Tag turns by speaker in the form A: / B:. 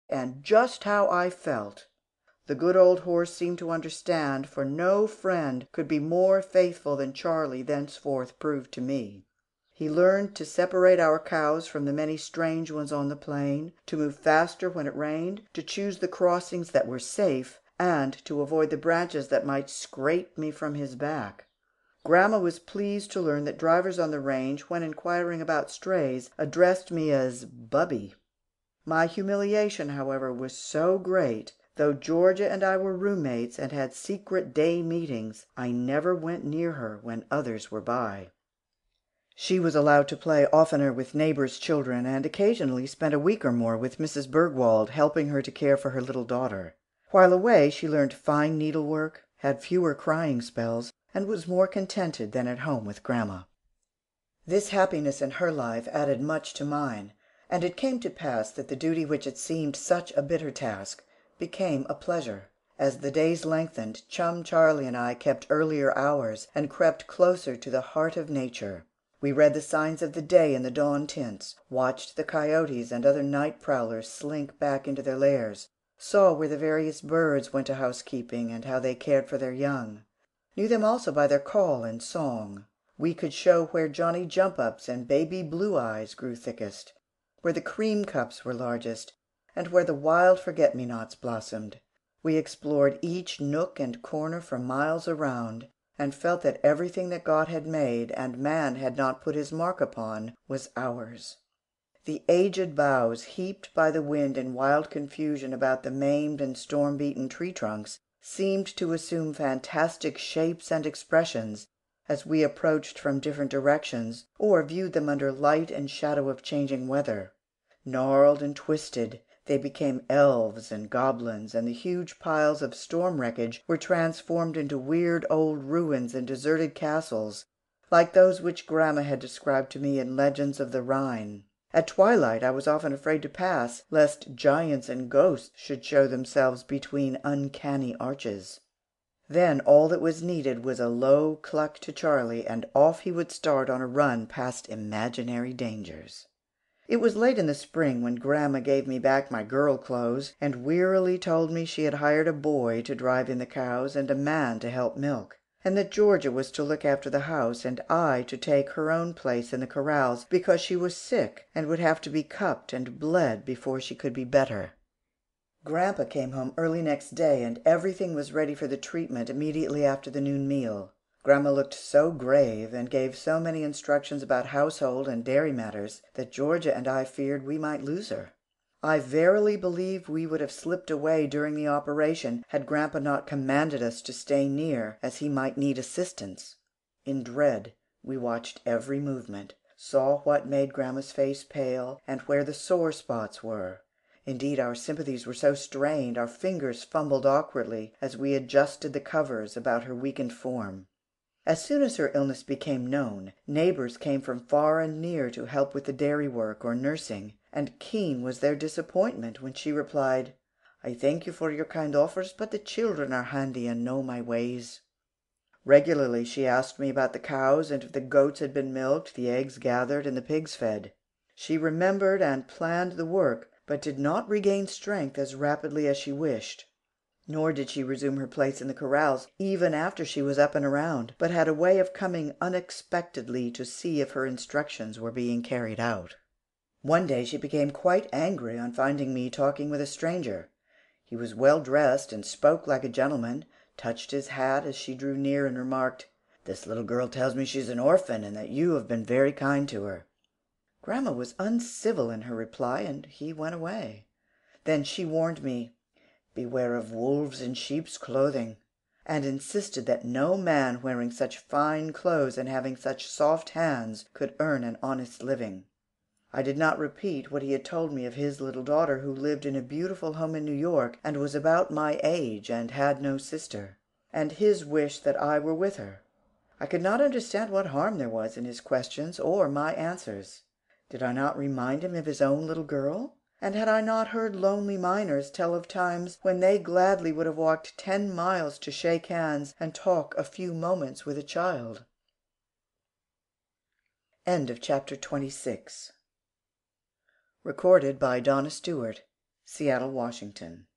A: and just how I felt. The good old horse seemed to understand, for no friend could be more faithful than Charlie thenceforth proved to me. He learned to separate our cows from the many strange ones on the plain, to move faster when it rained, to choose the crossings that were safe, and to avoid the branches that might scrape me from his back. Grandma was pleased to learn that drivers on the range, when inquiring about strays, addressed me as Bubby. My humiliation, however, was so great, though Georgia and I were roommates and had secret day meetings, I never went near her when others were by. She was allowed to play oftener with neighbors' children, and occasionally spent a week or more with Mrs. Bergwald, helping her to care for her little daughter. While away, she learned fine needlework, had fewer crying spells, and was more contented than at home with grandma. This happiness in her life added much to mine, and it came to pass that the duty which had seemed such a bitter task became a pleasure. As the days lengthened, chum Charlie and I kept earlier hours and crept closer to the heart of nature. We read the signs of the day in the dawn tints, watched the coyotes and other night prowlers slink back into their lairs, saw where the various birds went to housekeeping and how they cared for their young, knew them also by their call and song. We could show where Johnny Jump-ups and baby Blue Eyes grew thickest, where the cream cups were largest, and where the wild forget-me-nots blossomed. We explored each nook and corner for miles around, and felt that everything that God had made and man had not put his mark upon was ours. The aged boughs, heaped by the wind in wild confusion about the maimed and storm-beaten tree trunks, seemed to assume fantastic shapes and expressions as we approached from different directions, or viewed them under light and shadow of changing weather. Gnarled and twisted, they became elves and goblins, and the huge piles of storm wreckage were transformed into weird old ruins and deserted castles, like those which grandma had described to me in legends of the Rhine. At twilight I was often afraid to pass, lest giants and ghosts should show themselves between uncanny arches. Then all that was needed was a low cluck to Charlie, and off he would start on a run past imaginary dangers. It was late in the spring when grandma gave me back my girl clothes, and wearily told me she had hired a boy to drive in the cows and a man to help milk, and that Georgia was to look after the house, and I to take her own place in the corrals, because she was sick and would have to be cupped and bled before she could be better. Grandpa came home early next day, and everything was ready for the treatment immediately after the noon meal. Grandma looked so grave, and gave so many instructions about household and dairy matters, that Georgia and I feared we might lose her. I verily believe we would have slipped away during the operation, had grandpa not commanded us to stay near, as he might need assistance. In dread, we watched every movement, saw what made grandma's face pale, and where the sore spots were. Indeed, our sympathies were so strained, our fingers fumbled awkwardly as we adjusted the covers about her weakened form. As soon as her illness became known, neighbors came from far and near to help with the dairy work or nursing, and keen was their disappointment when she replied, "I thank you for your kind offers, but the children are handy and know my ways." Regularly she asked me about the cows, and if the goats had been milked, the eggs gathered, and the pigs fed. She remembered and planned the work, but did not regain strength as rapidly as she wished. Nor did she resume her place in the corrals even after she was up and around, but had a way of coming unexpectedly to see if her instructions were being carried out. One day she became quite angry on finding me talking with a stranger. He was well dressed and spoke like a gentleman, touched his hat as she drew near, and remarked, "This little girl tells me she's an orphan, and that you have been very kind to her." Grandma was uncivil in her reply, and he went away. Then she warned me, "Beware of wolves in sheep's clothing," and insisted that no man wearing such fine clothes and having such soft hands could earn an honest living. I did not repeat what he had told me of his little daughter, who lived in a beautiful home in New York, and was about my age and had no sister, and his wish that I were with her. I could not understand what harm there was in his questions or my answers. Did I not remind him of his own little girl? And had I not heard lonely miners tell of times when they gladly would have walked 10 miles to shake hands and talk a few moments with a child? End of chapter 26. Recorded by Donna Stewart. Seattle, Washington.